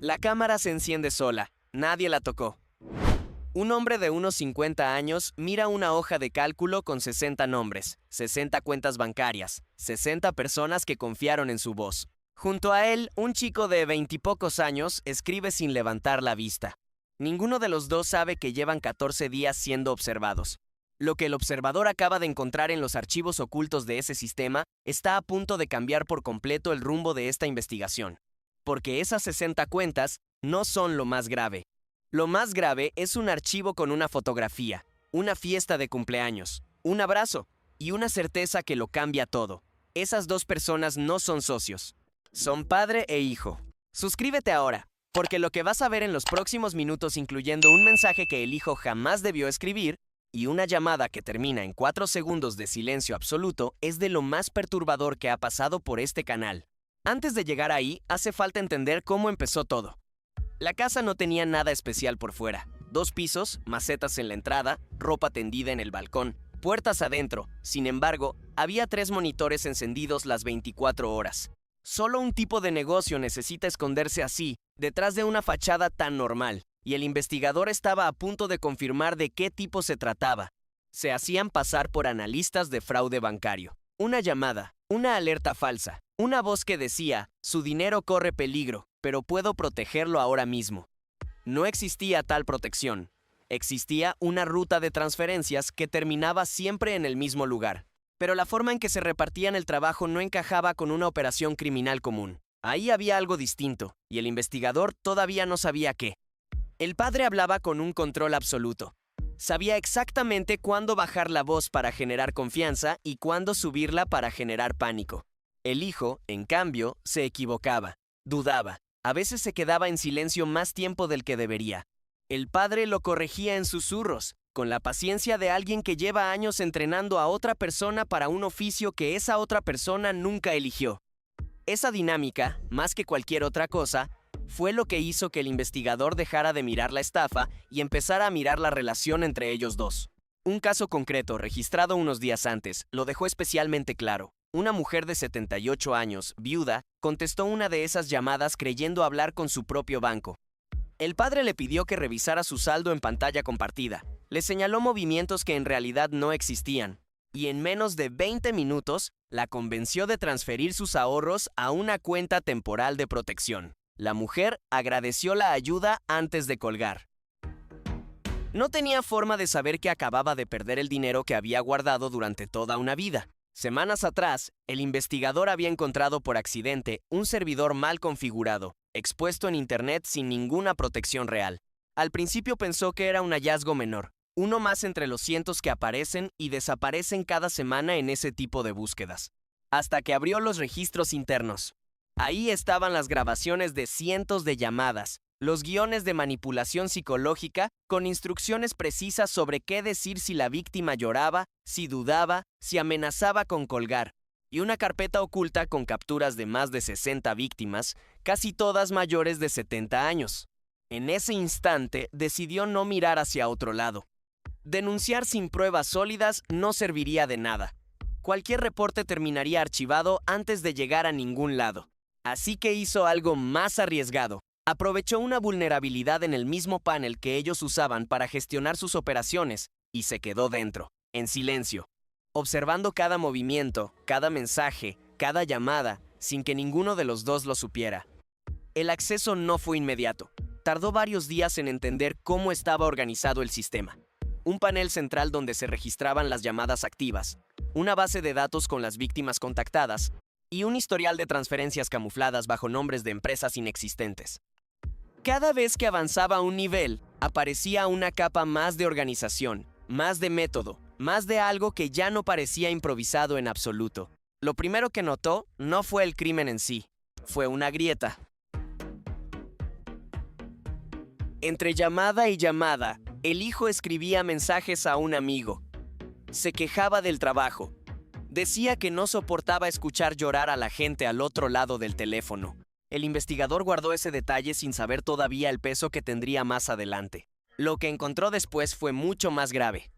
La cámara se enciende sola. Nadie la tocó. Un hombre de unos 50 años mira una hoja de cálculo con 60 nombres, 60 cuentas bancarias, 60 personas que confiaron en su voz. Junto a él, un chico de 20 y pocos años escribe sin levantar la vista. Ninguno de los dos sabe que llevan 14 días siendo observados. Lo que el observador acaba de encontrar en los archivos ocultos de ese sistema está a punto de cambiar por completo el rumbo de esta investigación. Porque esas 60 cuentas no son lo más grave. Lo más grave es un archivo con una fotografía, una fiesta de cumpleaños, un abrazo y una certeza que lo cambia todo. Esas dos personas no son socios. Son padre e hijo. Suscríbete ahora, porque lo que vas a ver en los próximos minutos, incluyendo un mensaje que el hijo jamás debió escribir y una llamada que termina en 4 segundos de silencio absoluto, es de lo más perturbador que ha pasado por este canal. Antes de llegar ahí, hace falta entender cómo empezó todo. La casa no tenía nada especial por fuera. 2 pisos, macetas en la entrada, ropa tendida en el balcón, puertas adentro. Sin embargo, había 3 monitores encendidos las 24 horas. Solo un tipo de negocio necesita esconderse así, detrás de una fachada tan normal, y el investigador estaba a punto de confirmar de qué tipo se trataba. Se hacían pasar por analistas de fraude bancario. Una llamada, una alerta falsa, una voz que decía, su dinero corre peligro, pero puedo protegerlo ahora mismo. No existía tal protección. Existía una ruta de transferencias que terminaba siempre en el mismo lugar. Pero la forma en que se repartían el trabajo no encajaba con una operación criminal común. Ahí había algo distinto, y el investigador todavía no sabía qué. El padre hablaba con un control absoluto. Sabía exactamente cuándo bajar la voz para generar confianza y cuándo subirla para generar pánico. El hijo, en cambio, se equivocaba, dudaba. A veces se quedaba en silencio más tiempo del que debería. El padre lo corregía en susurros, con la paciencia de alguien que lleva años entrenando a otra persona para un oficio que esa otra persona nunca eligió. Esa dinámica, más que cualquier otra cosa, fue lo que hizo que el investigador dejara de mirar la estafa y empezara a mirar la relación entre ellos dos. Un caso concreto, registrado unos días antes, lo dejó especialmente claro. Una mujer de 78 años, viuda, contestó una de esas llamadas creyendo hablar con su propio banco. El padre le pidió que revisara su saldo en pantalla compartida. Le señaló movimientos que en realidad no existían. Y en menos de 20 minutos, la convenció de transferir sus ahorros a una cuenta temporal de protección. La mujer agradeció la ayuda antes de colgar. No tenía forma de saber que acababa de perder el dinero que había guardado durante toda una vida. Semanas atrás, el investigador había encontrado por accidente un servidor mal configurado, expuesto en Internet sin ninguna protección real. Al principio pensó que era un hallazgo menor, uno más entre los cientos que aparecen y desaparecen cada semana en ese tipo de búsquedas. Hasta que abrió los registros internos. Ahí estaban las grabaciones de cientos de llamadas, los guiones de manipulación psicológica con instrucciones precisas sobre qué decir si la víctima lloraba, si dudaba, si amenazaba con colgar, y una carpeta oculta con capturas de más de 60 víctimas, casi todas mayores de 70 años. En ese instante decidió no mirar hacia otro lado. Denunciar sin pruebas sólidas no serviría de nada. Cualquier reporte terminaría archivado antes de llegar a ningún lado. Así que hizo algo más arriesgado. Aprovechó una vulnerabilidad en el mismo panel que ellos usaban para gestionar sus operaciones y se quedó dentro, en silencio, observando cada movimiento, cada mensaje, cada llamada, sin que ninguno de los dos lo supiera. El acceso no fue inmediato. Tardó varios días en entender cómo estaba organizado el sistema. Un panel central donde se registraban las llamadas activas, una base de datos con las víctimas contactadas y un historial de transferencias camufladas bajo nombres de empresas inexistentes. Cada vez que avanzaba un nivel, aparecía una capa más de organización, más de método, más de algo que ya no parecía improvisado en absoluto. Lo primero que notó no fue el crimen en sí, fue una grieta. Entre llamada y llamada, el hijo escribía mensajes a un amigo. Se quejaba del trabajo. Decía que no soportaba escuchar llorar a la gente al otro lado del teléfono. El investigador guardó ese detalle sin saber todavía el peso que tendría más adelante. Lo que encontró después fue mucho más grave.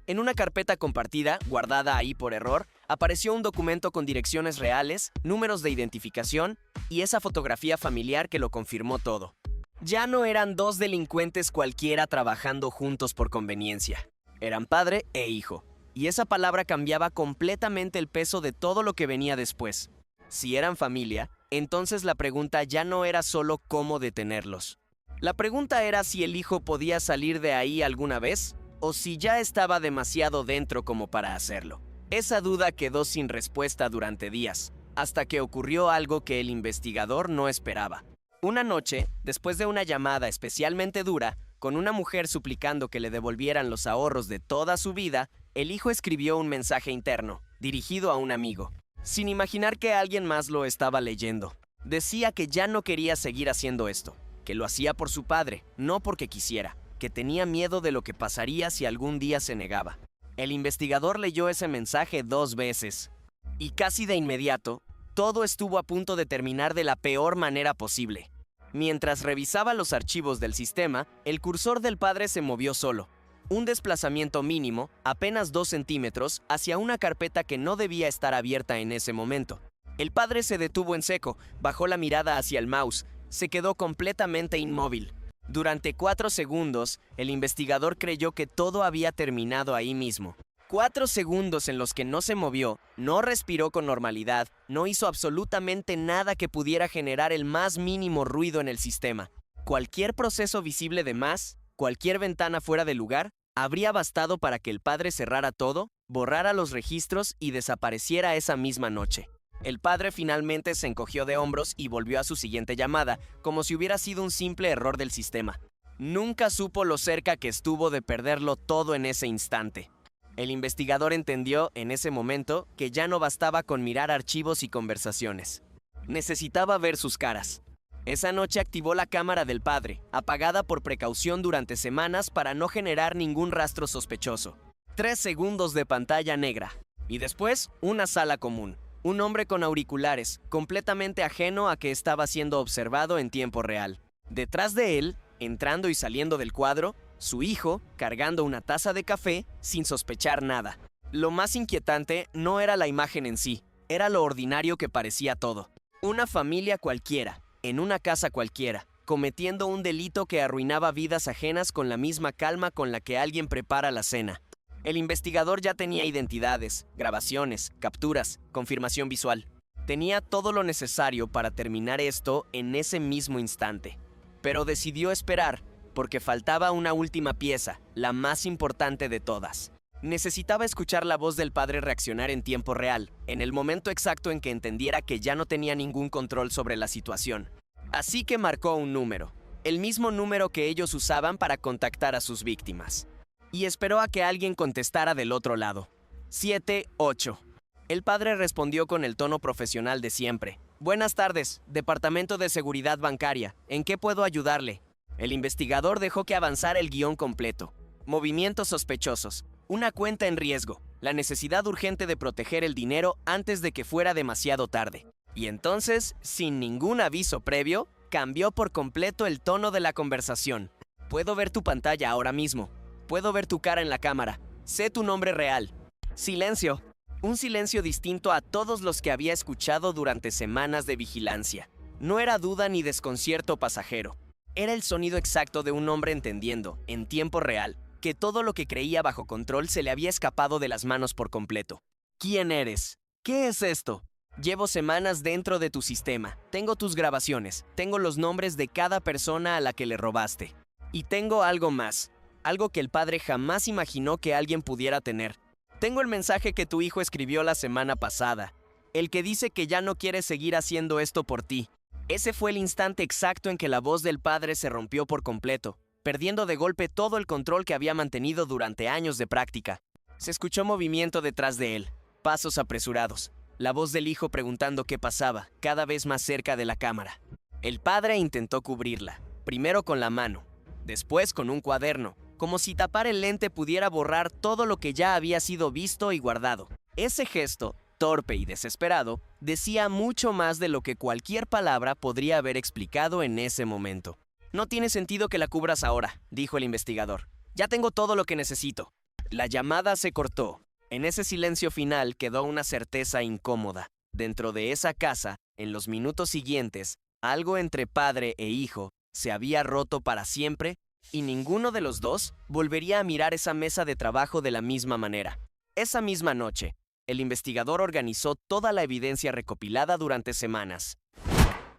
En una carpeta compartida, guardada ahí por error, apareció un documento con direcciones reales, números de identificación y esa fotografía familiar que lo confirmó todo. Ya no eran dos delincuentes cualquiera trabajando juntos por conveniencia. Eran padre e hijo. Y esa palabra cambiaba completamente el peso de todo lo que venía después. Si eran familia, entonces la pregunta ya no era solo cómo detenerlos. La pregunta era si el hijo podía salir de ahí alguna vez, o si ya estaba demasiado dentro como para hacerlo. Esa duda quedó sin respuesta durante días, hasta que ocurrió algo que el investigador no esperaba. Una noche, después de una llamada especialmente dura, con una mujer suplicando que le devolvieran los ahorros de toda su vida, el hijo escribió un mensaje interno, dirigido a un amigo, sin imaginar que alguien más lo estaba leyendo. Decía que ya no quería seguir haciendo esto, que lo hacía por su padre, no porque quisiera, que tenía miedo de lo que pasaría si algún día se negaba. El investigador leyó ese mensaje 2 veces, y casi de inmediato, todo estuvo a punto de terminar de la peor manera posible. Mientras revisaba los archivos del sistema, el cursor del padre se movió solo. Un desplazamiento mínimo, apenas 2 centímetros, hacia una carpeta que no debía estar abierta en ese momento. El padre se detuvo en seco, bajó la mirada hacia el mouse, se quedó completamente inmóvil. Durante 4 segundos, el investigador creyó que todo había terminado ahí mismo. 4 segundos en los que no se movió, no respiró con normalidad, no hizo absolutamente nada que pudiera generar el más mínimo ruido en el sistema. Cualquier proceso visible de más, cualquier ventana fuera de lugar, habría bastado para que el padre cerrara todo, borrara los registros y desapareciera esa misma noche. El padre finalmente se encogió de hombros y volvió a su siguiente llamada, como si hubiera sido un simple error del sistema. Nunca supo lo cerca que estuvo de perderlo todo en ese instante. El investigador entendió, en ese momento, que ya no bastaba con mirar archivos y conversaciones. Necesitaba ver sus caras. Esa noche activó la cámara del padre, apagada por precaución durante semanas para no generar ningún rastro sospechoso. 3 segundos de pantalla negra. Y después, una sala común. Un hombre con auriculares, completamente ajeno a que estaba siendo observado en tiempo real. Detrás de él, entrando y saliendo del cuadro, su hijo, cargando una taza de café, sin sospechar nada. Lo más inquietante no era la imagen en sí, era lo ordinario que parecía todo. Una familia cualquiera, en una casa cualquiera, cometiendo un delito que arruinaba vidas ajenas con la misma calma con la que alguien prepara la cena. El investigador ya tenía identidades, grabaciones, capturas, confirmación visual. Tenía todo lo necesario para terminar esto en ese mismo instante. Pero decidió esperar, porque faltaba una última pieza, la más importante de todas. Necesitaba escuchar la voz del padre reaccionar en tiempo real, en el momento exacto en que entendiera que ya no tenía ningún control sobre la situación. Así que marcó un número, el mismo número que ellos usaban para contactar a sus víctimas. Y esperó a que alguien contestara del otro lado. 78. El padre respondió con el tono profesional de siempre. Buenas tardes, Departamento de Seguridad Bancaria. ¿En qué puedo ayudarle? El investigador dejó que avanzara el guión completo. Movimientos sospechosos. Una cuenta en riesgo. La necesidad urgente de proteger el dinero antes de que fuera demasiado tarde. Y entonces, sin ningún aviso previo, cambió por completo el tono de la conversación. Puedo ver tu pantalla ahora mismo. Puedo ver tu cara en la cámara. Sé tu nombre real. Silencio. Un silencio distinto a todos los que había escuchado durante semanas de vigilancia. No era duda ni desconcierto pasajero. Era el sonido exacto de un hombre entendiendo, en tiempo real, que todo lo que creía bajo control se le había escapado de las manos por completo. ¿Quién eres? ¿Qué es esto? Llevo semanas dentro de tu sistema. Tengo tus grabaciones. Tengo los nombres de cada persona a la que le robaste. Y tengo algo más. Algo que el padre jamás imaginó que alguien pudiera tener. Tengo el mensaje que tu hijo escribió la semana pasada. El que dice que ya no quiere seguir haciendo esto por ti. Ese fue el instante exacto en que la voz del padre se rompió por completo, perdiendo de golpe todo el control que había mantenido durante años de práctica. Se escuchó movimiento detrás de él, pasos apresurados, la voz del hijo preguntando qué pasaba, cada vez más cerca de la cámara. El padre intentó cubrirla, primero con la mano, después con un cuaderno, como si tapar el lente pudiera borrar todo lo que ya había sido visto y guardado. Ese gesto, torpe y desesperado, decía mucho más de lo que cualquier palabra podría haber explicado en ese momento. No tiene sentido que la cubras ahora, dijo el investigador. Ya tengo todo lo que necesito. La llamada se cortó. En ese silencio final quedó una certeza incómoda. Dentro de esa casa, en los minutos siguientes, algo entre padre e hijo se había roto para siempre y ninguno de los dos volvería a mirar esa mesa de trabajo de la misma manera. Esa misma noche, el investigador organizó toda la evidencia recopilada durante semanas.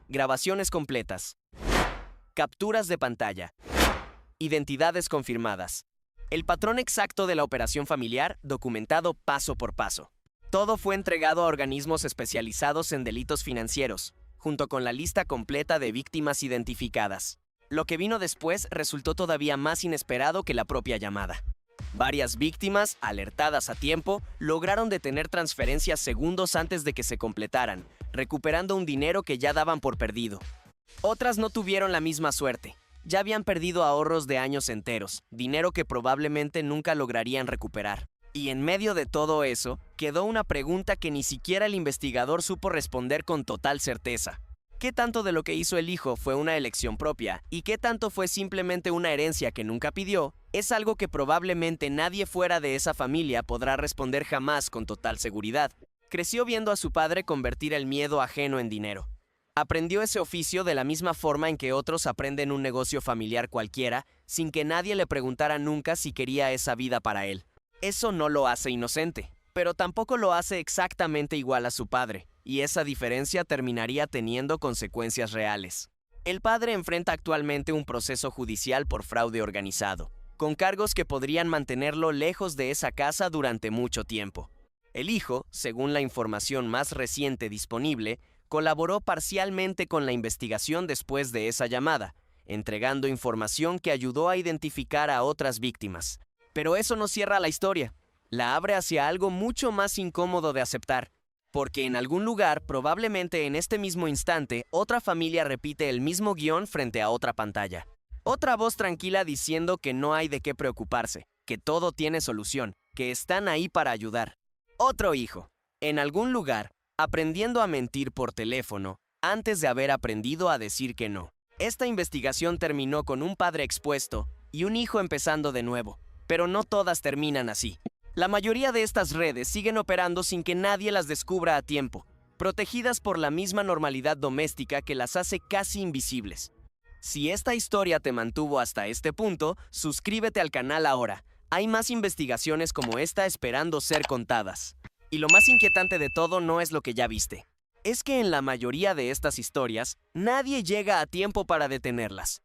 Grabaciones completas, capturas de pantalla, identidades confirmadas. El patrón exacto de la operación familiar documentado paso por paso. Todo fue entregado a organismos especializados en delitos financieros, junto con la lista completa de víctimas identificadas. Lo que vino después resultó todavía más inesperado que la propia llamada. Varias víctimas, alertadas a tiempo, lograron detener transferencias segundos antes de que se completaran, recuperando un dinero que ya daban por perdido. Otras no tuvieron la misma suerte. Ya habían perdido ahorros de años enteros, dinero que probablemente nunca lograrían recuperar. Y en medio de todo eso, quedó una pregunta que ni siquiera el investigador supo responder con total certeza. ¿Qué tanto de lo que hizo el hijo fue una elección propia y qué tanto fue simplemente una herencia que nunca pidió? Es algo que probablemente nadie fuera de esa familia podrá responder jamás con total seguridad. Creció viendo a su padre convertir el miedo ajeno en dinero. Aprendió ese oficio de la misma forma en que otros aprenden un negocio familiar cualquiera, sin que nadie le preguntara nunca si quería esa vida para él. Eso no lo hace inocente, pero tampoco lo hace exactamente igual a su padre, y esa diferencia terminaría teniendo consecuencias reales. El padre enfrenta actualmente un proceso judicial por fraude organizado, con cargos que podrían mantenerlo lejos de esa casa durante mucho tiempo. El hijo, según la información más reciente disponible, colaboró parcialmente con la investigación después de esa llamada, entregando información que ayudó a identificar a otras víctimas. Pero eso no cierra la historia, la abre hacia algo mucho más incómodo de aceptar, porque en algún lugar, probablemente en este mismo instante, otra familia repite el mismo guión frente a otra pantalla. Otra voz tranquila diciendo que no hay de qué preocuparse, que todo tiene solución, que están ahí para ayudar. Otro hijo, en algún lugar, aprendiendo a mentir por teléfono, antes de haber aprendido a decir que no. Esta investigación terminó con un padre expuesto y un hijo empezando de nuevo. Pero no todas terminan así. La mayoría de estas redes siguen operando sin que nadie las descubra a tiempo, protegidas por la misma normalidad doméstica que las hace casi invisibles. Si esta historia te mantuvo hasta este punto, suscríbete al canal ahora. Hay más investigaciones como esta esperando ser contadas. Y lo más inquietante de todo no es lo que ya viste. Es que en la mayoría de estas historias, nadie llega a tiempo para detenerlas.